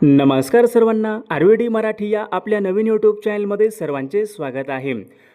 नमस्कार सर्वांना, आयुर्वेदी मराठी या आपल्या नवीन यूट्यूब चॅनलमध्ये सर्वांचे स्वागत आहे।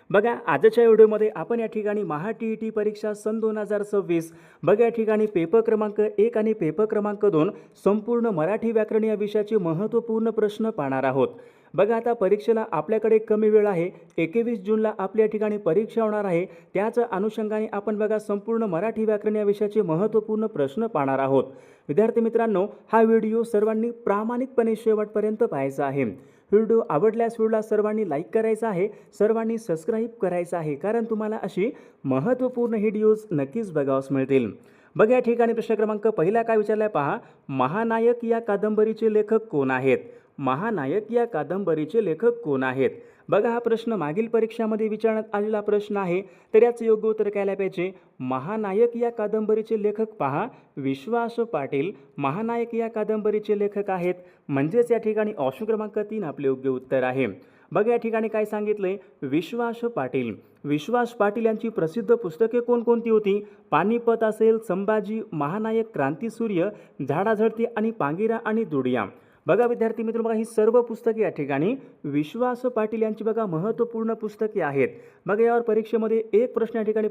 बघा, आजच्या व्हिडिओमध्ये आपण या ठिकाणी महा टी परीक्षा सन 2026 बघा या ठिकाणी पेपर क्रमांक 1 आणि पेपर क्रमांक 2 संपूर्ण मराठी व्याकरण या विषयाचे महत्त्वपूर्ण प्रश्न पाहणार आहोत। बघा, आता परीक्षेला आपल्याकडे कमी वेळ आहे। 21 जूनला आपल्या ठिकाणी परीक्षा होणार आहे। त्याच अनुषंगाने आपण बघा संपूर्ण मराठी व्याकरण या विषयाचे महत्त्वपूर्ण प्रश्न पाहणार आहोत। विद्यार्थी मित्रांनो, हा व्हिडिओ सर्वांनी प्रामाणिकपणे शेवटपर्यंत पाहायचा आहे। व्हिडिओ आवडल्यास व्हिडिओला सर्वांनी लाईक करायचा आहे, सर्वांनी सबस्क्राईब करायचं आहे, कारण तुम्हाला अशी महत्त्वपूर्ण व्हिडिओज नक्कीच बघावयास मिळतील। बघा, या ठिकाणी प्रश्न क्रमांक पहिला काय विचारलाय पहा, महानायक या कादंबरीचे लेखक कोण आहेत? महानायक या कादंबरीचे लेखक कोण आहेत? बघा, हा प्रश्न मागील परीक्षामध्ये विचारण्यात आलेला प्रश्न आहे, तर याचं योग्य उत्तर काय आलं पाहिजे? महानायक या कादंबरीचे लेखक पहा विश्वास पाटील महानायक या कादंबरीचे लेखक आहेत, म्हणजेच या ठिकाणी ऑप्शन क्रमांक 3 आपले योग्य उत्तर आहे। बघा, या ठिकाणी काय सांगितलंय? विश्वास पाटील। विश्वास पाटील यांची प्रसिद्ध पुस्तके कोणकोणती होती? पानिपत असेल, संभाजी, महानायक, क्रांतीसूर्य, झाडाझडती आणि पांगिरा आणि दुडिया। बघा विद्यार्थी मित्र, बघा ही सर्व पुस्तके या ठिकाणी विश्वास पाटील यांची बघा महत्त्वपूर्ण पुस्तके आहेत। बघा, यावर परीक्षेमध्ये एक प्रश्न या ठिकाणी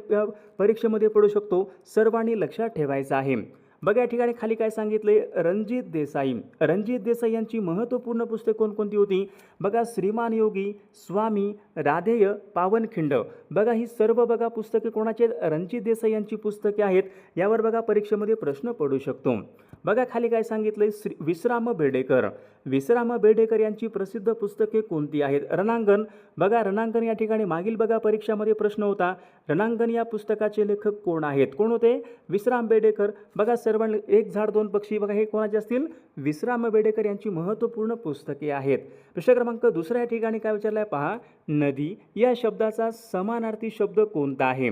परीक्षेमध्ये पडू शकतो, सर्वांनी लक्षात ठेवायचं आहे। बघा, या ठिकाणी खाली काय सांगितले? रणजित देसाई। रणजित देसाई यांची महत्त्वपूर्ण पुस्तके कोणकोणती होती? बघा, श्रीमान योगी, स्वामी, राधेय, पावनखिंड। बघा, ही सर्व बघा पुस्तके कोणाची आहेत? रणजित देसाई यांची पुस्तके आहेत। यावर बघा परीक्षेमध्ये प्रश्न पडू शकतो। बघा, खाली काय सांगितले? विश्राम बेडेकर। विश्राम बेडेकर यांची प्रसिद्ध पुस्तके कोणती आहेत? रणांगण। बघा, रणांगण या ठिकाणी मागील बघा परीक्षामध्ये प्रश्न होता, रणांगण या पुस्तकाचे लेखक कोण आहेत? कोण होते? विश्राम बेडेकर। बघा, सर्वांना एक झाड दोन पक्षी, बघा हे कोणाचे असतील? विश्राम बेडेकर यांची महत्त्वपूर्ण पुस्तके आहेत। प्रश्न क्रमांक दुसरा या ठिकाणी काय विचारलाय पहा, नदी या शब्दाचा समानार्थी शब्द कोणता आहे?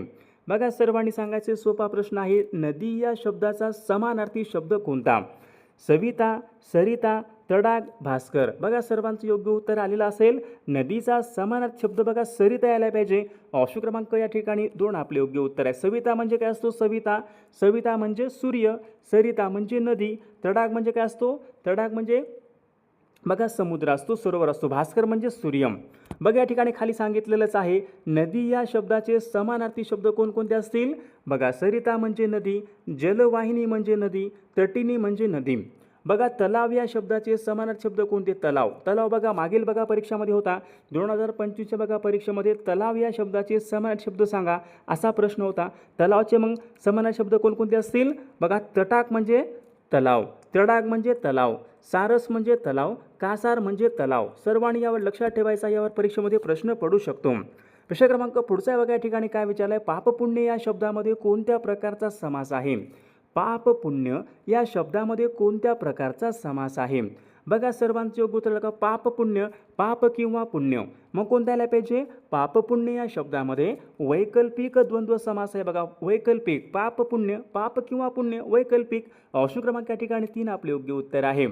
बघा, सर्वांनी सांगायचे, सोपा प्रश्न आहे। नदी या शब्दाचा समानार्थी शब्द कोणता? सविता, सरिता, तडाग, भास्कर। बघा, सर्वांचं योग्य उत्तर आलेलं असेल। नदीचा समानार्थी शब्द बघा सरिता यायला पाहिजे। ऑप्शन क्रमांक या ठिकाणी 2 आपले योग्य उत्तर आहे। सविता म्हणजे काय असतो? सविता। सविता म्हणजे सूर्य, सरिता म्हणजे नदी, तडाग म्हणजे काय असतो? तडाग म्हणजे बघा समुद्र असतो, सरोवर असतो, भास्कर म्हणजे सूर्य। बघा, या ठिकाणी खाली सांगितलेलंच आहे, नदी या शब्दाचे समानार्थी शब्द कोणकोणते असतील? बघा, सरिता म्हणजे नदी, जलवाहिनी म्हणजे नदी, तटिनी म्हणजे नदी। बघा, तलाव या शब्दाचे समानार्थी शब्द कोणते? तलाव। तलाव बघा मागील बघा परीक्षामध्ये होता 2025च्या बघा परीक्षेमध्ये तलाव या शब्दाचे समानार्थी शब्द सांगा असा प्रश्न होता। तलावचे मग समानार्थी शब्द कोणकोणते असतील? बघा, तटाक म्हणजे तलाव, तडाग म्हणजे तलाव, सारस म्हणजे तलाव, कासार म्हणजे तलाव। सर्वांनी यावर लक्षात ठेवायचा, यावर परीक्षेमध्ये प्रश्न पडू शकतो। प्रश्न क्रमांक पुढचा बघा, या ठिकाणी काय विचारलंय? पाप पुण्य या शब्दामध्ये कोणत्या प्रकारचा समास आहे? पाप पुण्य या शब्दामध्ये कोणत्या प्रकारचा समास आहे? बघा, सर्वांचे योग्य उत्तर बघा, पाप पुण्य, पाप किंवा पुण्य। मग कोणता आला पाहिजे? पाप पुण्य या शब्दामध्ये वैकल्पिक द्वंद्व समास आहे। बघा, वैकल्पिक, पाप पुण्य, पाप किंवा पुण्य, वैकल्पिक। ऑप्शन क्रमांक या ठिकाणी 3 आपले योग्य उत्तर आहे।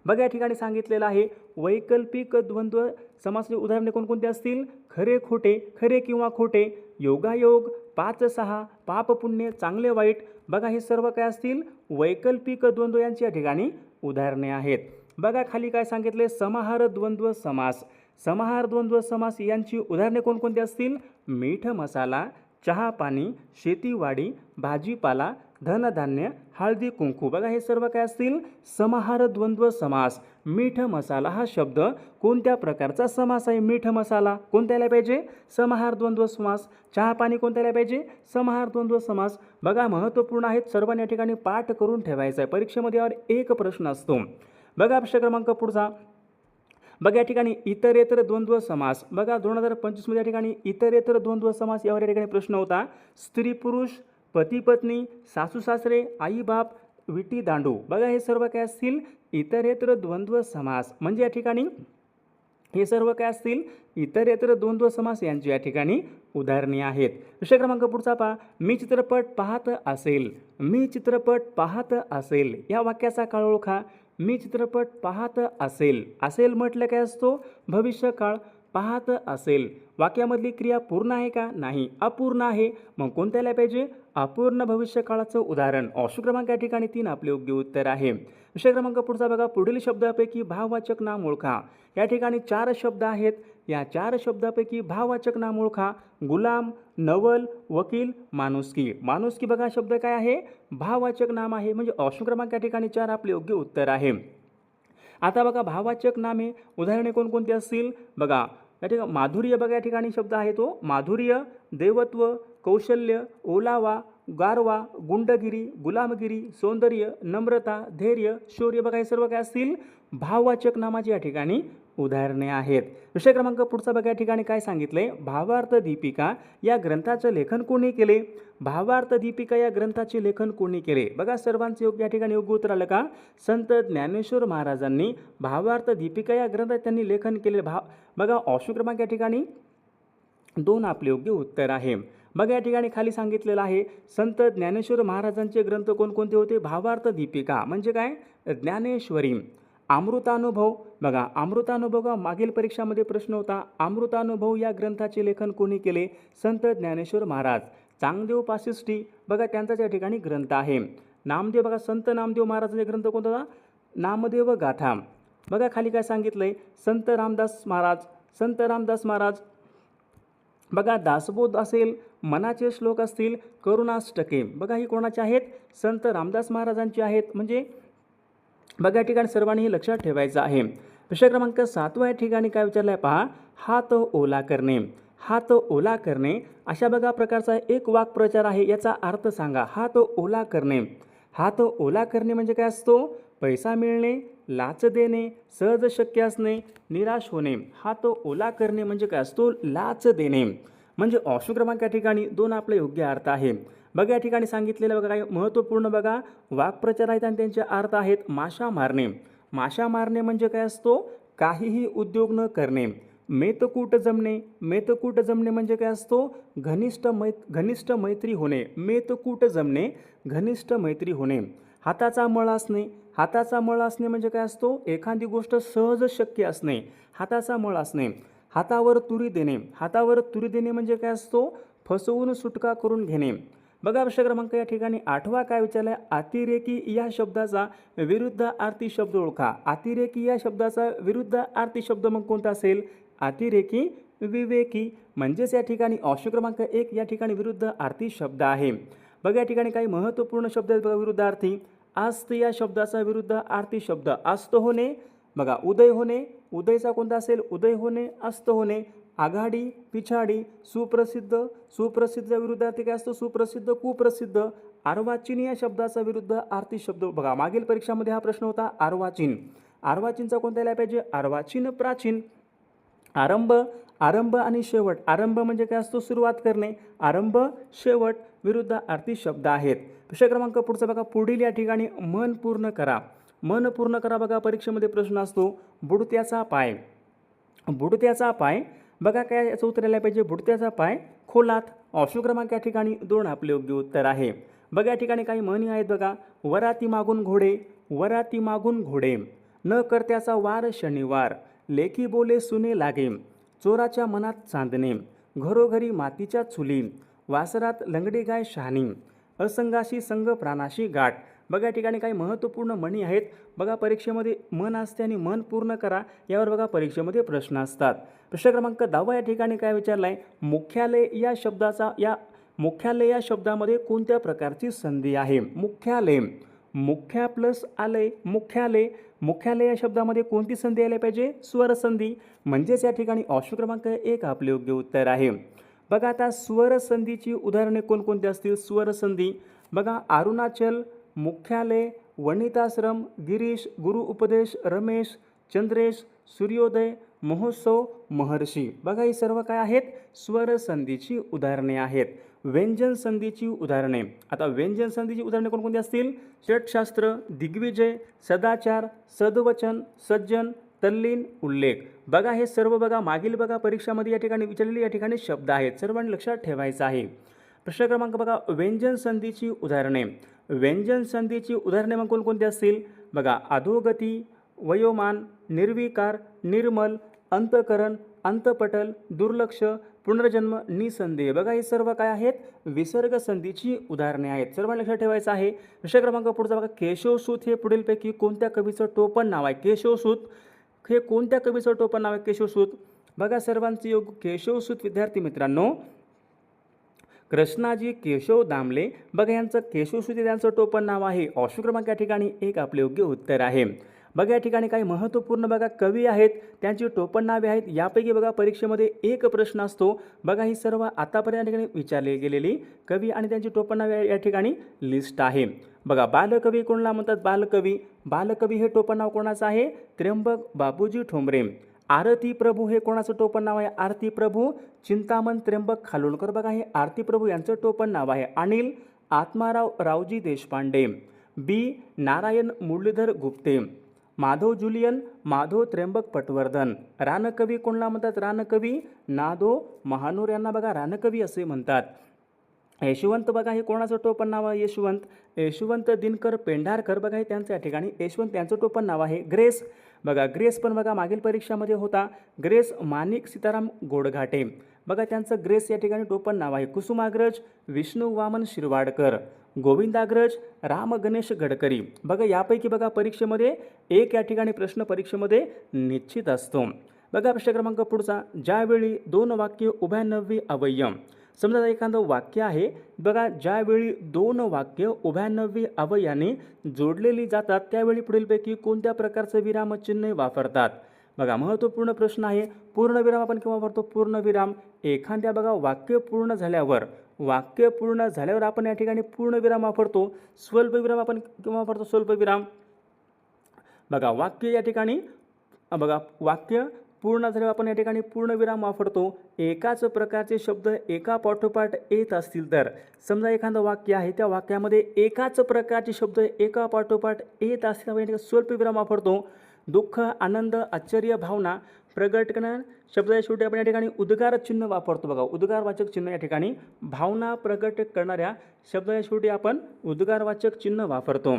बघा, या ठिकाणी सांगितलेलं आहे वैकल्पिक द्वंद्व समासाचे उदाहरणे कोणकोणते असतील? खरे खोटे, खरे किंवा खोटे, योगायोग, 5-6, पाप पुण्य, चांगले वाईट। बघा, हे सर्व काय असतील? वैकल्पिक द्वंद्व यांची या ठिकाणी उदाहरणे आहेत। बघा, खाली काय सांगितले? समाहार द्वंद्व समास। समाहार द्वंद्व समास यांची उदाहरणे कोणकोणती असतील? मीठ मसाला, चहा पाणी, शेतीवाडी, भाजीपाला, धनधान्य, हळदी कुंकू। बघा, हे सर्व काय असतील? समाहार द्वंद्व समास। मीठ मसाला हा शब्द कोणत्या प्रकारचा समास आहे? मीठ मसाला कोणत्या यायला पाहिजे? समाहार द्वंद्व समास। चहा पाणी कोणत्या यायला पाहिजे? समाहार द्वंद्व समास। बघा, महत्त्वपूर्ण आहेत, सर्वांनी या ठिकाणी पाठ करून ठेवायचा आहे, परीक्षेमध्ये यावर एक प्रश्न असतो। बघा, प्रश्न क्रमांक पुढचा बघा, या ठिकाणी इतरेतर द्वंद्व समास। बघा, 2025 मध्ये या ठिकाणी इतरेतर द्वंद्व समास यावर या ठिकाणी प्रश्न होता। स्त्री पुरुष, पती पत्नी, सासू सासरे, आई बाप, विटी दांडू। बघा, हे सर्व काय असतील? इतरेतर द्वंद्व समास। म्हणजे या ठिकाणी हे सर्व काय असतील? इतरेतर द्वंद्व समास यांची या ठिकाणी उदाहरणे आहेत। विषय क्रमांक पुढचा पहा, मी चित्रपट पाहत असेल। मी चित्रपट पाहत असेल या वाक्याचा काळ ओळखा। मी चित्रपट पाहत असेल, असेल म्हटलं काय असतो? भविष्यकाळ। पाहत असेल वाक्यामधली क्रिया पूर्ण आहे का? नाही, अपूर्ण आहे। मग कोणत्याला पाहिजे? अपूर्ण भविष्यकाळाचं उदाहरण। ऑप्शन क्रमांक या ठिकाणी 3 आपले योग्य उत्तर आहे। विषय क्रमांक पुढचा बघा, पुढील शब्दापैकी भाववाचक नाम ओळखा. या ठिकाणी 4 शब्द आहेत. या 4 शब्दापैकी भाववाचक नाम ओळखा. गुलाम, नवल, वकील, माणुसकी. माणुसकी बघा शब्द काय आहे, भाववाचक नाम आहे, म्हणजे ऑप्शन क्रमांक या ठिकाणी 4 आपले योग्य उत्तर आहे. आता बघा भाववाचक नामे उदाहरणे कोणकोणती असतील बघा. या ठिकाणी माधुर्य बघा, या ठिकाणी शब्द आहे तो माधुर्य, देवत्व, कौशल्य, ओलावा, गारवा, गुंडगिरी, गुलामगिरी, सौंदर्य, नम्रता, धैर्य, शौर्य बघा, हे सर्व काय असतील भाववाचक नामाची या ठिकाणी उदाहरणे आहेत. विषय क्रमांक पुढचा बघा, या ठिकाणी काय सांगितले, भावार्थ दीपिका या ग्रंथाचे लेखन कोणी केले. भावार्थ दीपिका या ग्रंथाचे लेखन कोणी केले बघा, सर्वांचे योग्य या ठिकाणी योग्य उत्तर आलं का. संत ज्ञानेश्वर महाराजांनी भावार्थ दीपिका या ग्रंथात त्यांनी लेखन केले. बघा ऑप्शन क्रमांक या ठिकाणी 2 आपले योग्य उत्तर आहे. बघा या ठिकाणी खाली सांगितलेलं आहे, संत ज्ञानेश्वर महाराजांचे ग्रंथ कोणकोणते होते. भावार्थ दीपिका म्हणजे काय, ज्ञानेश्वरी. अमृतानुभव बघा, अमृतानुभव मागील परीक्षामध्ये प्रश्न होता. अमृतानुभव या ग्रंथाचे लेखन कोणी केले, संत ज्ञानेश्वर महाराज. चांगदेव पासिष्टी बघा, त्यांचाच या ठिकाणी ग्रंथ आहे. नामदेव बघा, संत नामदेव महाराजांचे ग्रंथ कोणता होता, नामदेव गाथा. बघा खाली काय सांगितलंय, संत रामदास महाराज. संत रामदास महाराज बघा, दासबोध असेल, मनाचे श्लोक असतील, करुणाष्टके बघा, ही कोणाचे आहेत, संत रामदास महाराजांची आहेत. म्हणजे बघा या ठिकाणी सर्वांनी हे लक्षात ठेवायचं आहे. विषय क्रमांक 7 या ठिकाणी काय विचारलं आहे पहा, हात ओला करणे. हात ओला करणे अशा बघा प्रकारचा एक वाक्प्रचार आहे, याचा अर्थ सांगा. हात ओला करणे. हात ओला करणे म्हणजे काय असतो, पैसा मिळणे, लाच देणे, सहज शक्य असणे, निराश होणे. हात ओला करणे म्हणजे काय असतो, लाच देणे. म्हणजे ऑप्शन क्रमांक या ठिकाणी 2 आपले योग्य अर्थ आहे. बघा या ठिकाणी सांगितलेलं बघा काय महत्त्वपूर्ण बघा वाक्प्रचार आहेत आणि त्यांचे अर्थ आहेत. माशा मारणे. माशा मारणे म्हणजे काय असतो, काहीही उद्योग न करणे. मेतकूट जमणे. मेतकूट जमणे म्हणजे काय असतो, घनिष्ठ मैत्री होणे. मेतकूट जमणे, घनिष्ठ मैत्री होणे. हाताचा मळ असणे. हाताचा मळ असणे म्हणजे काय असतो, एखादी गोष्ट सहज शक्य असणे. हाताचा मळ असणे. हातावर तुरी देणे. हातावर तुरी देणे म्हणजे काय असतो, फसवून सुटका करून घेणे. बघा विषय क्रमांक या ठिकाणी 8 काय विचारलाय, अतिरेकी या शब्दाचा विरुद्ध अर्थी शब्द ओळखा. अतिरेकी या शब्दाचा विरुद्ध अर्थी शब्द मग कोणता असेल, अतिरेकी, विवेकी. म्हणजेच या ठिकाणी ऑप्शन क्रमांक 1 या ठिकाणी विरुद्ध अर्थी शब्द आहे. बघा या ठिकाणी काही महत्त्वपूर्ण शब्द आहेत बघा विरुद्धार्थी. आस्त या शब्दाचा विरुद्ध अर्थी शब्द अस्त होणे बघा, उदय होणे. उदयचा कोणता असेल, उदय होणे, अस्त होणे. आघाडी, पिछाडी, सुप्रसिद्ध. सुप्रसिद्ध विरुद्धार्थी काय असतो, सुप्रसिद्ध, कुप्रसिद्ध. अर्वाचीन या शब्दाचा विरुद्ध अर्थी शब्द बघा, मागील परीक्षामध्ये हा प्रश्न होता. अर्वाचीन. अर्वाचीनचा कोणता यायला पाहिजे, अर्वाचीन प्राचीन. आरंभ. आरंभ आणि शेवट. आरंभ म्हणजे काय असतो, सुरुवात करणे. आरंभ, शेवट विरुद्ध अर्थी शब्द आहेत. विषय क्रमांक पुढचा बघा, पुढील या ठिकाणी मन पूर्ण करा. मन पूर्ण करा बघा, परीक्षेमध्ये प्रश्न असतो. बुडत्याचा पाय. बुडत्याचा पाय बघा काय याचं उत्तर यायला पाहिजे, बुडत्याचा पाय खोलात. ऑप्शन क्रमांक या ठिकाणी 2 आपले योग्य उत्तर आहे. बघा या ठिकाणी काही म्हणी आहेत बघा, वराती मागून घोडे. वराती मागून घोडे. न करत्याचा वार शनिवार. लेखी बोले सुने लागे. चोराच्या मनात चांदणे. घरोघरी मातीच्या चुली. वासरात लंगडी गाय शहाणी. असंगाशी संग प्राणाशी गाठ. बघा या ठिकाणी काही महत्त्वपूर्ण म्हणी आहेत बघा, परीक्षेमध्ये मन असते आणि मन पूर्ण करा यावर बघा परीक्षेमध्ये प्रश्न असतात. प्रश्न क्रमांक 10 या ठिकाणी काय विचारला आहे, मुख्यालय या शब्दाचा मुख्यालय या शब्दामध्ये कोणत्या प्रकारची संधी आहे. मुख्यालय. मुख्या प्लस आलय, मुख्यालय. मुख्यालय या शब्दामध्ये कोणती संधी आली पाहिजे, स्वर संधी. म्हणजेच या ठिकाणी ऑप्शन क्रमांक 1 आपले योग्य उत्तर आहे. बघा आता स्वर संधीची उदाहरणे कोणकोणती असतील. स्वर संधी बघा, अरुणाचल, मुख्यालय, वनिताश्रम, गिरीश, गुरु उपदेश, रमेश, चंद्रेश, सूर्योदय, महोत्सव, महर्षी. बघा ही सर्व काय आहेत, स्वर संधीची उदाहरणे आहेत. व्यंजन संधीची उदाहरणे. आता व्यंजन संधीची उदाहरणे कोणकोणती असतील, षटशास्त्र, दिग्विजय, सदाचार, सद्वचन, सज्जन, तल्लीन, उल्लेख. बघा हे सर्व बघा मागील बघा परीक्षामध्ये या ठिकाणी विचारलेले या ठिकाणी शब्द आहेत, सर्वांनी लक्षात ठेवायचं आहे. प्रश्न क्रमांक बघा, व्यंजन संधीची उदाहरणे. व्यंजन संधीची उदाहरणे मग कोणकोणती असतील बघा, अधोगती, वयोमान, निर्विकार, निर्मल, अंतकरण, अंतपटल, दुर्लक्ष, पुनर्जन्म, निसंदेह. बघा हे सर्व काय आहेत, विसर्ग संधीची उदाहरणे आहेत. सर्वांना लक्षात ठेवायचं आहे. विषय क्रमांक पुढचा बघा, केशवसूत हे पुढीलपैकी कोणत्या कवीचं टोपण नाव आहे? केशवसूत हे कोणत्या कवीचं टोपण नाव आहे? केशवसूत. बघा सर्वांचे योग केशवसूत विद्यार्थी मित्रांनो, कृष्णाजी केशव दामले. बघा यांचं केशवसूत यांचं टोपण नाव आहे. ऑप्शन क्रमांक या ठिकाणी एक आपले योग्य उत्तर आहे. बघा या ठिकाणी काही महत्त्वपूर्ण बघा कवी आहेत, त्यांची टोपण नावे आहेत. यापैकी बघा परीक्षेमध्ये एक प्रश्न असतो. बघा ही सर्व आतापर्यंत या ठिकाणी विचारले गेलेली कवी आणि त्यांची टोपण नावे या ठिकाणी लिस्ट आहे. बघा बालकवी कोणाला म्हणतात? बालकवी. बालकवी हे टोपण नाव कोणाचं आहे? त्र्यंबक बापूजी ठोंबरे. आरती प्रभू हे कोणाचं टोपण नाव आहे? आरती प्रभू चिंतामण त्र्यंबक खालोलकर. बघा हे आरती प्रभू यांचं टोपण नाव आहे. अनिल आत्माराव रावजी देशपांडे. बी नारायण मुरलीधर गुप्ते. माधव जुलियन माधव त्र्यंबक पटवर्धन. रानकवी कोणाला म्हणतात? रानकवी नादो महानोर यांना बघा रानकवी असे म्हणतात. यशवंत बघा हे कोणाचं टोपण नाव आहे? यशवंत. यशवंत दिनकर पेंढारकर. बघा हे त्यांचं या ठिकाणी यशवंत यांचं टोपण नाव आहे. ग्रेस बघा ग्रेस पण बघा मागील परीक्षामध्ये होता. ग्रेस माणिक सीताराम गोडघाटे. बघा त्यांचं ग्रेस या ठिकाणी टोपण नाव आहे. कुसुमाग्रज विष्णू वामन शिरवाडकर. गोविंदाग्रज राम गणेश गडकरी. बघा यापैकी बघा परीक्षेमध्ये एक या ठिकाणी प्रश्न परीक्षेमध्ये निश्चित असतो. बघा प्रश्न क्रमांक पुढचा, ज्यावेळी दोन वाक्य उभयनव्वी अव्यय. समजा एखादं वाक्य आहे बघा, ज्यावेळी दोन वाक्य उभयनव्वी अव्ययाने जोडलेली जातात त्यावेळी पुढीलपैकी कोणत्या प्रकारचं विरामचिन्ह वापरतात? बघा महत्त्वपूर्ण प्रश्न आहे. पूर्णविराम आपण केव्हा वापरतो? पूर्णविराम. एखाद्या बघा वाक्य पूर्ण झाल्यावर आपण या ठिकाणी पूर्णविराम वापरतो. स्वल्पविराम आपण केव्हा वापरतो? स्वल्पविराम. बघा वाक्य या ठिकाणी बघा वाक्य पूर्ण झाल्यावर आपण या ठिकाणी पूर्णविराम वापरतो. एकाच प्रकारचे शब्द एका पाठोपाठ येत असतील तर, समजा एखादं वाक्य आहे त्या वाक्यामध्ये एकाच प्रकारचे शब्द एका पाठोपाठ येत असतील आपण स्वल्पविराम वापरतो. दुःख आनंद आश्चर्य भावना प्रगट करणाऱ्या शब्दाच्या शेवटी आपण या ठिकाणी उद्गार चिन्ह वापरतो. बघा उद्गारवाचक चिन्ह या ठिकाणी भावना प्रगट करणाऱ्या शब्दाच्या शेवटी आपण उद्गारवाचक चिन्ह वापरतो.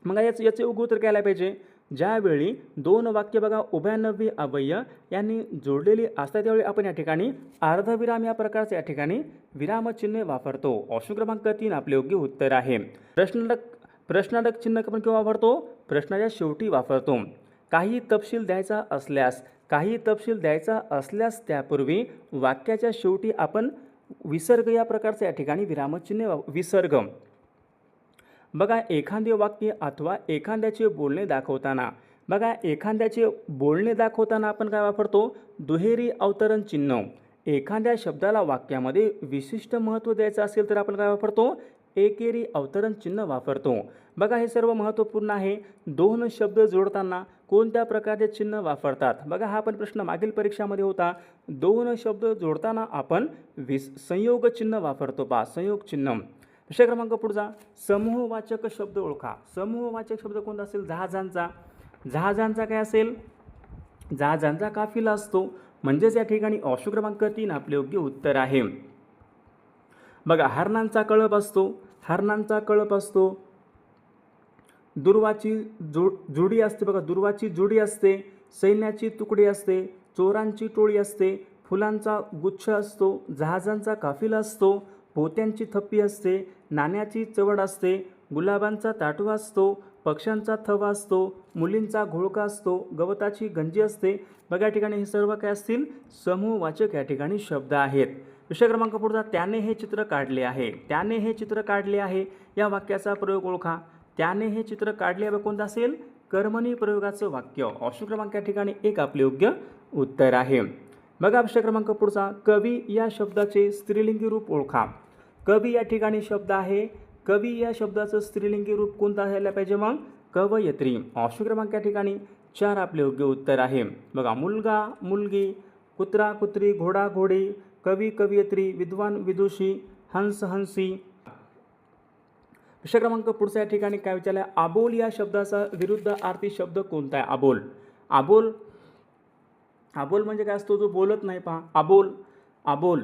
मग याचे उत्तर काय आलं पाहिजे? ज्यावेळी दोन वाक्य बघा उभयनव्वी अव्यय यांनी जोडलेली असतात त्यावेळी आपण या ठिकाणी अर्धविराम या प्रकारचे या ठिकाणी विरामचिन्ह वापरतो. ऑप्शन क्रमांक 3 आपले योग्य उत्तर आहे. प्रश्नार्थक चिन्ह आपण केव्हा वापरतो? प्रश्नाच्या शेवटी वापरतो. काही तपशील द्यायचा असल्यास त्यापूर्वी वाक्याच्या शेवटी आपण विसर्ग या प्रकारचे या ठिकाणी विरामचिन्ह विसर्ग. बघा एखादे वाक्य अथवा एखाद्याचे बोलणे दाखवताना आपण काय वापरतो? दुहेरी अवतरण चिन्ह. एखाद्या शब्दाला वाक्यामध्ये विशिष्ट महत्त्व द्यायचं असेल तर आपण काय वापरतो? एकेरी अवतरण चिन्ह वापरतो. बघा हे सर्व महत्त्वपूर्ण आहे. दोन शब्द जोडताना कोणत्या प्रकारचे चिन्ह वापरतात? बघा हा पण प्रश्न मागील परीक्षामध्ये होता. दोन शब्द जोडताना आपण संयोग चिन्ह वापरतो. संयोग चिन्ह. विषय क्रमांक पुढचा, समूहवाचक शब्द ओळखा. समूहवाचक शब्द कोणता असेल? जहाजांचा काय असेल? जहाजांचा काफिला असतो. म्हणजेच या ठिकाणी ऑप्शन क्रमांक 3 आपले योग्य उत्तर आहे. बघा हरणांचा कळप असतो. दुर्वाची जुडी असते. बघा दुर्वाची जुडी असते. सैन्याची तुकडी असते. चोरांची टोळी असते. फुलांचा गुच्छ असतो. जहाजांचा काफिला असतो. पोत्यांची थप्पी असते. नाण्याची चवड असते. गुलाबांचा ताटवा असतो. पक्ष्यांचा थवा असतो. मुलींचा घोळका असतो. गवताची गंजी असते. बघा या ठिकाणी हे सर्व काय असतील? समूहवाचक या ठिकाणी शब्द आहेत. विषय क्रमांक पुढचा, त्याने हे चित्र काढले आहे. या वाक्याचा प्रयोग ओळखा. त्याने हे चित्र काढले आहे कोणतं असेल? कर्मणी प्रयोगाचं वाक्य. ऑप्शन क्रमांक या ठिकाणी 1 आपले योग्य उत्तर आहे. बघा विषय क्रमांक पुढचा, कवी या शब्दाचे स्त्रीलिंगी रूप ओळखा. कवी या ठिकाणी शब्द आहे. कवी या शब्दाचं स्त्रीलिंगी रूप कोणतं असायला पाहिजे? मग कवयित्री. ऑप्शन क्रमांक या ठिकाणी 4 आपले योग्य उत्तर आहे. बघा मुलगा मुलगी, कुत्रा कुत्री, घोडा घोडी, कवी कवयित्री, विद्वान विदुषी, हंस हंसी. विषय क्रमांक पुढचा या ठिकाणी काय विचारलं? अबोल या शब्दाचा विरुद्धार्थी शब्द कोणता आहे? अबोल म्हणजे काय असतो? जो बोलत नाही. अबोल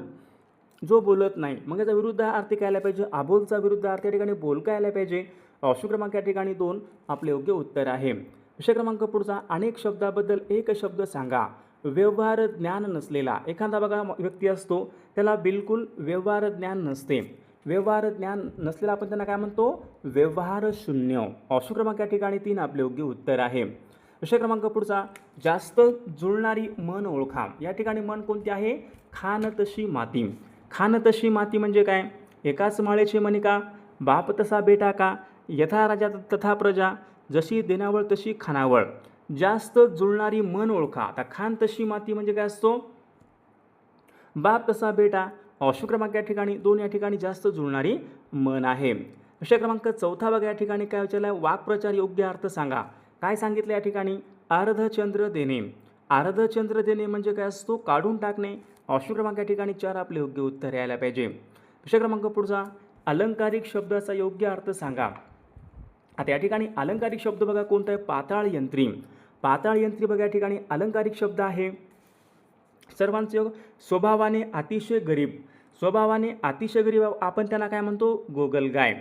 जो बोलत नाही. मग याचा विरुद्धार्थी काय आला पाहिजे? अबोलचा विरुद्धार्थी या ठिकाणी बोल काय आला पाहिजे? ऑप्शन क्रमांक या ठिकाणी 2 आपले योग्य उत्तर आहे. विषय क्रमांक पुढचा, अनेक शब्दाबद्दल एक शब्द सांगा. व्यवहार ज्ञान नसलेला एखादा बघा व्यक्ती असतो, त्याला बिलकुल व्यवहार ज्ञान नसते. व्यवहार ज्ञान नसलेला आपण त्यांना काय म्हणतो? व्यवहार शून्य. ऑप्शन क्रमांक या ठिकाणी 3 आपले योग्य उत्तर आहे. विषय क्रमांक पुढचा, जास्त जुळणारी मन ओळखा. या ठिकाणी मन कोणती आहे? खान तशी माती. खान तशी माती म्हणजे काय? एकाच माळेची मणिका, बाप तसा बेटा का, यथा राजा तथा प्रजा, जशी देणावळ तशी खानावळ. जास्त जुळणारी मन ओळखा. आता खान तशी माती म्हणजे काय असतो? बाप तसा बेटा. ऑप्शन क्रमांक या ठिकाणी 2 या ठिकाणी जास्त जुळणारी मन आहे. विषय क्रमांक 4 बघा या ठिकाणी काय विचारलं आहे? वाक्प्रचार योग्य अर्थ सांगा. काय सांगितलं या ठिकाणी? अर्धचंद्र देणे. अर्धचंद्र देणे म्हणजे काय असतो? काढून टाकणे. ऑप्शन क्रमांक या ठिकाणी 4 आपले योग्य उत्तर यायला पाहिजे. विषय क्रमांक पुढचा, अलंकारिक शब्दाचा योग्य अर्थ सांगा. आता या ठिकाणी अलंकारिक शब्द बघा कोणता आहे? पाताळ यंत्री. पाताळ यंत्री बघा या ठिकाणी अलंकारिक शब्द आहे. सर्वांचे योग. स्वभावाने अतिशय गरीब. स्वभावाने अतिशय गरीब आपण त्यांना काय म्हणतो? गोगलगाय.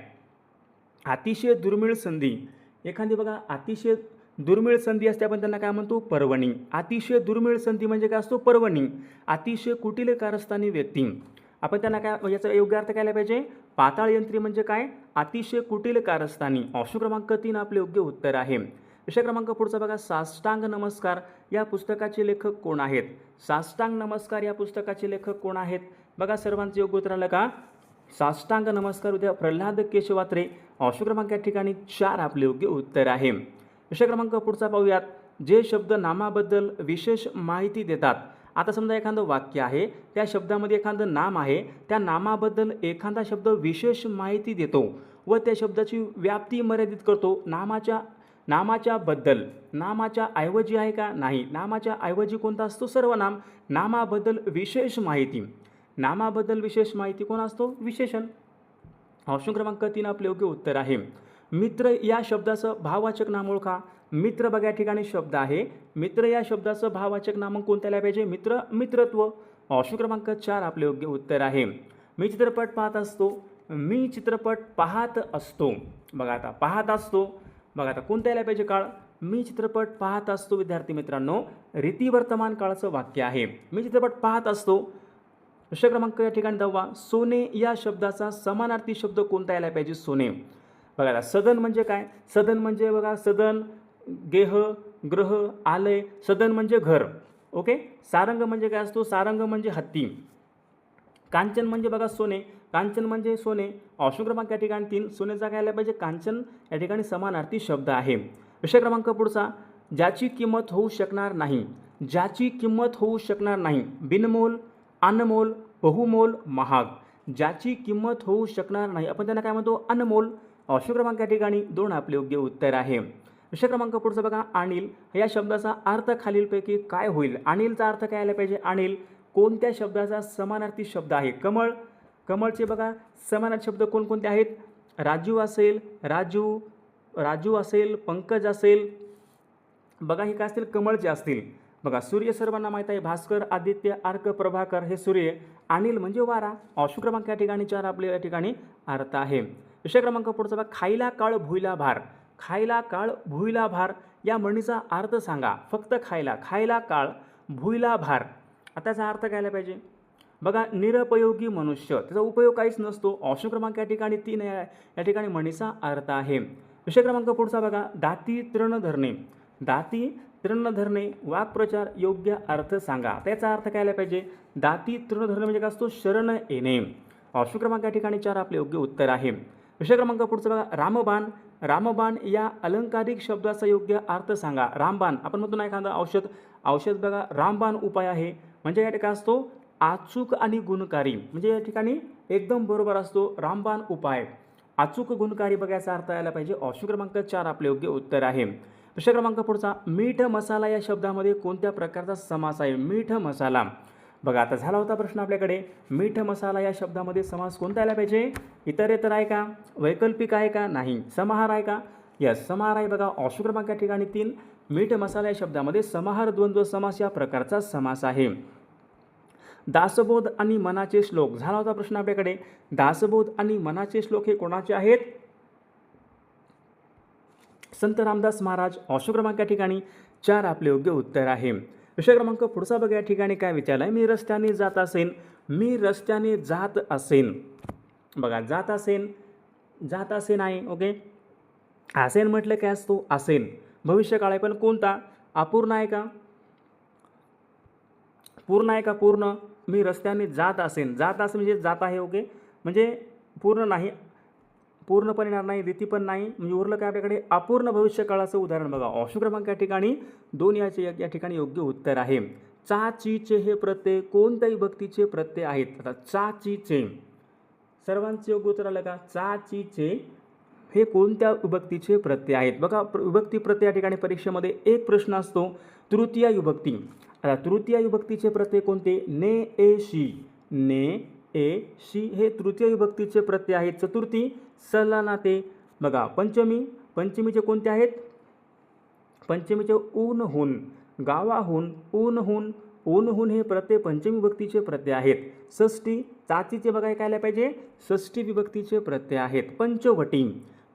अतिशय दुर्मिळ संधी. एखादी बघा अतिशय दुर्मिळ संधी असते, आपण त्यांना काय म्हणतो? पर्वणी. अतिशय दुर्मिळ संधी म्हणजे काय असतो? पर्वणी. अतिशय कुटील कारस्थानी व्यक्ती, आपण त्यांना काय, याचा योग्य अर्थ काय पाहिजे? पाताळ यंत्री म्हणजे काय? अतिशय कुटील कारस्थानी. ऑप्शन क्रमांक 3 आपले योग्य उत्तर आहे. विषय क्रमांक पुढचा बघा, साष्टांग नमस्कार या पुस्तकाचे लेखक कोण आहेत? साष्टांग नमस्कार या पुस्तकाचे लेखक कोण आहेत? बघा सर्वांचे योग्य उत्तर आलं का? साष्टांग नमस्कार उद्या प्रल्हाद केशवात्रे. ऑप्शन क्रमांक या ठिकाणी 4 आपले योग्य उत्तर आहे. विषय क्रमांक पुढचा पाहूयात, जे शब्द नामाबद्दल विशेष माहिती देतात. आता समजा एखादं वाक्य आहे, त्या शब्दामध्ये एखादं नाम आहे, त्या नामाबद्दल एखादा शब्द विशेष माहिती देतो व त्या शब्दाची व्याप्ती मर्यादित करतो. नामाच्या बद्दल. नामाच्या ऐवजी आहे का? नाही. नामाच्या ऐवजी कोणता असतो? सर्वनाम. नामाबद्दल विशेष माहिती. नामाबद्दल विशेष माहिती कोण असतो? विशेषण. ऑप्शन क्रमांक 3 आपले योग्य उत्तर आहे. मित्र या शब्दाचं भाववाचक नाम ओळखा. मित्र बघा या ठिकाणी शब्द आहे. मित्र या शब्दाचं भाववाचक नाम कोणत्याला पाहिजे? मित्र, मित्रत्व. ऑप्शन क्रमांक 4 आपले योग्य उत्तर आहे. मी चित्रपट पाहत असतो. मी चित्रपट पाहत असतो. बघा आता पाहत असतो. बघा आता कोणत्या यायला पाहिजे काळ? मी चित्रपट पाहत असतो. विद्यार्थी मित्रांनो, रीती वर्तमान काळाचं वाक्य आहे. मी चित्रपट पाहत असतो. विषय क्रमांक या ठिकाणी 10, सोने या शब्दाचा समानार्थी शब्द कोणता यायला पाहिजे? सोने. बघा आता सदन म्हणजे काय? सदन म्हणजे बघा सदन, गेह, ग्रह, आलय. सदन म्हणजे घर. ओके. सारंग म्हणजे काय असतो? सारंग म्हणजे हत्ती. कांचन म्हणजे बघा सोने. कांचन म्हणजे सोने. ऑप्शन क्रमांक या ठिकाणी 3 सोन्याचा काय आला पाहिजे? कांचन या ठिकाणी समानार्थी शब्द आहे. विषय क्रमांक पुढचा, ज्याची किंमत होऊ शकणार नाही. ज्याची किंमत होऊ शकणार नाही. बिनमोल, अनमोल, बहुमोल, महाग. ज्याची किंमत होऊ शकणार नाही आपण त्यांना काय म्हणतो? अनमोल. ऑप्शन क्रमांक या ठिकाणी 2 आपले योग्य उत्तर आहे. विषय क्रमांक पुढचा बघा, अनिल या शब्दाचा अर्थ खालीलपैकी काय होईल? अनिलचा अर्थ काय आला पाहिजे? अनिल कोणत्या शब्दाचा समानार्थी शब्द आहे? कमळ. कमळचे बघा समानार्थी शब्द कोणकोणते आहेत? राजू असेल, राजू असेल, पंकज असेल. बघा हे काय असतील? कमळचे असतील. बघा सूर्य सर्वांना माहीत आहे. भास्कर, आदित्य, अर्क, प्रभाकर हे सूर्य. अनिल म्हणजे वारा. ऑप्शन क्रमांक या ठिकाणी 4 आपले या ठिकाणी अर्थ आहे. विषय क्रमांक पुढचा बघा, खायला काळ भुईला भार. खायला काळ भुईला भार या म्हणीचा अर्थ सांगा. फक्त खायला. खायला काळ भुईला भार. आता त्याचा अर्थ काय पाहिजे? बघा निरुपयोगी मनुष्य. त्याचा उपयोग काहीच नसतो. ऑप्शन क्रमांक या ठिकाणी 3 या ठिकाणी म्हणीचा अर्थ आहे. विषय क्रमांक पुढचा बघा, दाती तृण धरणे. दाती तृण धरणे वाक्प्रचार योग्य अर्थ सांगा. त्याचा अर्थ काय पाहिजे? दाती तृण धरणे म्हणजे काय असतो? शरण येणे. ऑप्शन क्रमांक या ठिकाणी 4 आपले योग्य उत्तर आहे. विषय क्रमांक पुढचा बघा, रामबाण. रामबाण या अलंकारिक शब्दाचा योग्य अर्थ सांगा. रामबाण आपण म्हणतो ना एखादं औषध बघा रामबाण उपाय आहे म्हणजे या ठिकाणी असतो अचूक आणि गुणकारी. म्हणजे या ठिकाणी एकदम बरोबर असतो. रामबाण उपाय अचूक गुणकारी बघायचा अर्थ यायला पाहिजे. ऑप्शन क्रमांक 4 आपले योग्य उत्तर आहे. विषय क्रमांक पुढचा, मीठ मसाला या शब्दामध्ये कोणत्या प्रकारचा समास आहे? मीठ मसाला. बघा आता झाला होता प्रश्न आपल्याकडे, मीठ मसाला या शब्दामध्ये समास कोणता यायला पाहिजे? इतरेतर आहे का? वैकल्पिक आहे का? नाही. समाहार आहे का? यस समाहार आहे. बघा ऑप्शन क्रमांक या ठिकाणी 3 मीठ मसाला या शब्दामध्ये समाहार द्वंद्व समास या प्रकारचा समास आहे. दासबोध आणि मनाचे श्लोक झाला होता प्रश्न आपल्याकडे. दासबोध आणि मनाचे श्लोक हे कोणाचे आहेत? संत रामदास महाराज. ऑप्शन क्रमांक या ठिकाणी 4 आपले योग्य उत्तर आहे. विषय क्रमांक पुढचा बघा, या ठिकाणी काय विचारलं आहे, मी रस्त्याने जात असेन, मी रस्त्याने जात असेन. बघा, जात असेन आहे. ओके, असेन म्हटलं काय असतो, असेन भविष्यकाळ आहे, पण कोणता, अपूर्ण आहे का, पूर्ण आहे का, पूर्ण. मी रस्त्याने जात असेन, जात असेन म्हणजे जात आहे. ओके, म्हणजे पूर्ण नाही, पूर्णपणे येणार नाही, रीती पण नाही, म्हणजे उरलं काय आपल्याकडे, अपूर्ण भविष्यकाळाचं उदाहरण बघा. ऑप्शन क्रमांक या ठिकाणी 2 या ठिकाणी योग्य उत्तर आहे. चा, ची, चे हे प्रत्यय कोणत्या विभक्तीचे प्रत्यय आहेत. आता चा, ची, चे सर्वांचे योग्य उत्तर आलं का. चा, ची, चे हे कोणत्या विभक्तीचे प्रत्यय आहेत. बघा, विभक्ती प्रत्यय या ठिकाणी परीक्षेमध्ये एक प्रश्न असतो, तृतीय विभक्ती. आता तृतीय विभक्तीचे प्रत्यय कोणते, ने, ए, शी. ने, ए, शी हे तृतीय विभक्तीचे प्रत्यय आहेत. चतुर्थी, सला, नाते. बघा, पंचमीचे कोणते आहेत, पंचमीचे ऊनहून, गावाहून, ऊनहून. ऊनहून हे प्रत्यय पंचमी विभक्तीचे प्रत्यय आहेत. षष्ठी, चाचीचे बघा काय आले पाहिजे, षष्ठी विभक्तीचे प्रत्यय आहेत.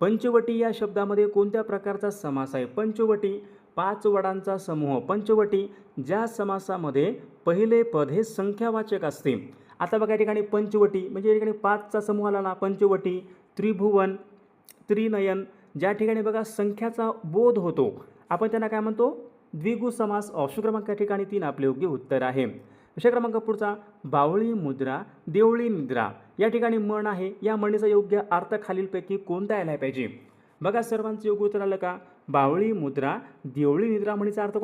पंचवटी या शब्दामध्ये कोणत्या प्रकारचा समास आहे. पंचवटी 5 वडांचा समूह. पंचवटी ज्या समासामध्ये पहिले पद हे संख्यावाचक असते. आता बघा, या ठिकाणी पंचवटी म्हणजे या ठिकाणी 5चा समूह आला ना, पंचवटी, त्रिभुवन, त्रिनयन. ज्या ठिकाणी बघा संख्याचा बोध होतो आपण त्यांना काय म्हणतो, द्विगु समास. ऑप्शन क्रमांक या ठिकाणी 3 आपले योग्य उत्तर आहे. विषय क्रमांक पुढचा, बावळी मुद्रा, देवळी निद्रा. या ठिकाणी म्हण आहे, या म्हणीचा योग्य अर्थ खालीलपैकी कोणता यायला पाहिजे. बघा, सर्वांचं योग्य उत्तर आलं का. बावळी मुद्रा, देवळी निद्रा म्हणीचा अर्थ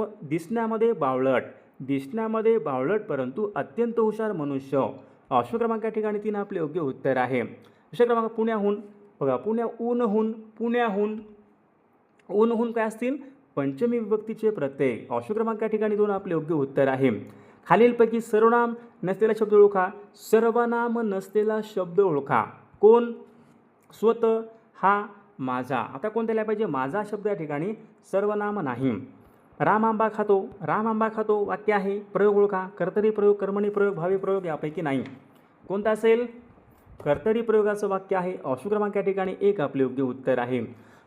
दिसण्यामध्ये बावळट परंतु अत्यंत हुशार मनुष्य. ऑप्शन क्रमांक या ठिकाणी 3 आपले योग्य उत्तर आहे. विषय क्रमांक पुण्याहून. बघा, ऊनहून काय असतील, पंचमी विभक्तीचे प्रत्यय. ऑप्शन क्रमांक या ठिकाणी 2 आपले योग्य उत्तर आहे. खालीलपैकी सर्वनाम नसलेला शब्द ओळखा. सर्वनाम नसलेला शब्द ओळखा. कोण, स्वतः, हा, माझा. आता कोणत्या लिहायला पाहिजे, माझा शब्द या ठिकाणी सर्वनाम नाही. राम आंबा खातो वाक्य आहे. प्रयोग ओळखा. कर्तरी प्रयोग, कर्मणी प्रयोग, भावी प्रयोग यापैकी नाही. कोणता असेल, कर्तरी प्रयोगाचं वाक्य आहे. ऑप्शन क्रमांक या ठिकाणी 1 आपले योग्य उत्तर आहे.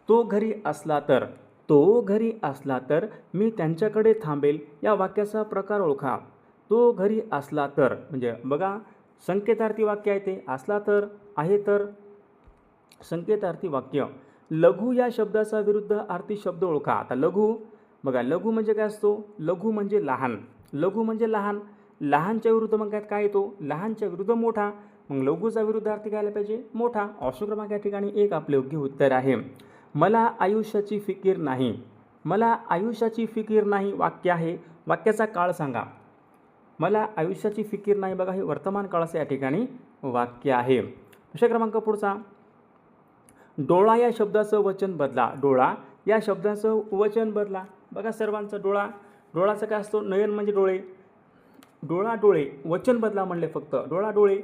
तो घरी असला तर मी त्यांच्याकडे थांबेल या वाक्याचा प्रकार ओळखा. तो घरी असला तर म्हणजे बघा, संकेतार्थी वाक्य आहे ते. असला तर, आहे तर, संकेतार्थी वाक्य. लघु या शब्दाचा विरुद्ध अर्थी शब्द ओळखा. आता लघु बघा, लघु म्हणजे काय असतो, लघु म्हणजे लहान. लहानच्या विरुद्ध मग काय येतो, लहानच्या विरुद्ध मोठा. मग लघुचा विरुद्धार्थी काय आला पाहिजे, मोठा. ऑप्शन क्रमांक या ठिकाणी 1 आपले योग्य उत्तर आहे. मला आयुष्याची फिकीर नाही वाक्य आहे. वाक्याचा काळ सांगा. मला आयुष्याची फिकीर नाही बघा, हे वर्तमान काळाचं या ठिकाणी वाक्य आहे. विषय क्रमांक पुढचा, डोळा या शब्दाचं वचन बदला. बघा, सर्वांचं डोळाचं काय असतो, नयन म्हणजे डोळे. डोळे वचन बदला म्हणले फक्त, डोळे.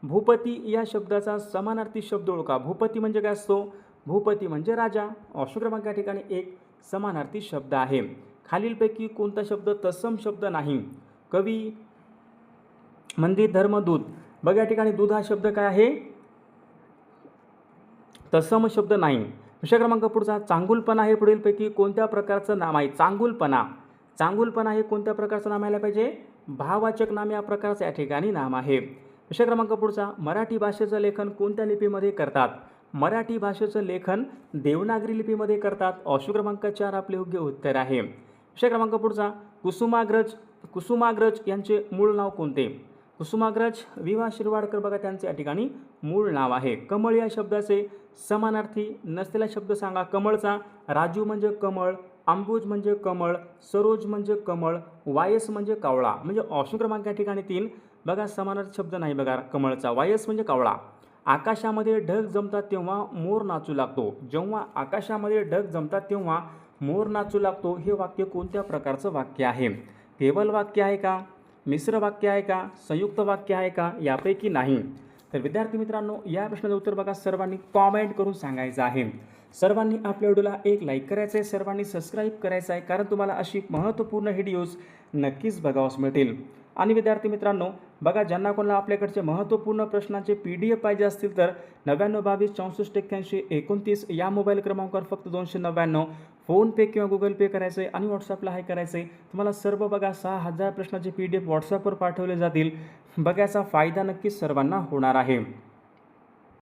भूपती या शब्दाचा समानार्थी शब्द ओळखा. भूपती म्हणजे काय असतो, भूपती म्हणजे राजा. ऑप्शन क्रमांक या ठिकाणी 1 समानार्थी शब्द आहे. खालीलपैकी कोणता शब्द तत्सम शब्द नाही. कवी, मंदिर, धर्म, दूध. बघा, या ठिकाणी दूध हा शब्द काय आहे, तत्सम शब्द नाही. विषय क्रमांक पुढचा, चांगुलपणा हे पुढीलपैकी कोणत्या प्रकारचं नाम आहे. चांगुलपणा हे कोणत्या प्रकारचं नाम यायला पाहिजे, भाववाचक नाम या प्रकारचं या ठिकाणी नाम आहे. विषय क्रमांक पुढचा, मराठी भाषेचं लेखन कोणत्या लिपीमध्ये करतात. मराठी भाषेचं लेखन देवनागरी लिपीमध्ये करतात. ऑप्शन क्रमांक 4 आपले योग्य उत्तर आहे. विषय क्रमांक पुढचा, कुसुमाग्रज यांचे मूळ नाव कोणते. कुसुमाग्रज विवा शिरवाडकर बघा, त्यांचे या ठिकाणी मूळ नाव आहे. कमळ या शब्दाचे समानार्थी नसलेला शब्द सांगा. कमळचा, राजू म्हणजे कमळ, अंबुज म्हणजे कमळ, सरोज म्हणजे कमळ, वायस म्हणजे कावळा. म्हणजे ऑप्शन क्रमांक या ठिकाणी 3 बघा, समानार्थी शब्द नाही बघा कमळचा. वायस म्हणजे कावळा. आकाशामध्ये ढग जमतात तेव्हा मोर नाचू लागतो. जेव्हा आकाशामध्ये ढग जमतात तेव्हा मोर नाचू लागतो हे वाक्य कोणत्या प्रकारचं वाक्य आहे. केवल वाक्य आहे का, मिश्र वाक्य आहे का, संयुक्त वाक्य आहे का, यापैकी नाही. तर विद्यार्थी मित्रांनो, या प्रश्नाचं उत्तर बघा सर्वांनी कॉमेंट करून सांगायचं आहे. सर्वांनी आपल्या व्हिडिओला एक लाईक करायचं आहे, सर्वांनी सबस्क्राईब करायचं आहे, कारण तुम्हाला अशी महत्त्वपूर्ण व्हिडिओज नक्कीच बघावयास मिळतील. आणि विद्यार्थी मित्रांनो बघा, ज्यांना कोणाला आपल्याकडचे महत्त्वपूर्ण प्रश्नांचे PDF पाहिजे असतील तर 99 22 64 81 29 या मोबाईल क्रमांकावर फक्त 299 फोनपे किंवा गुगल पे करायचं आहे आणि व्हॉट्सअपला हाय करायचं आहे. तुम्हाला सर्व बघा 6,000 प्रश्नाचे PDF व्हॉट्सअपवर पाठवले जातील. बघा याचा फायदा नक्कीच सर्वांना होणार आहे.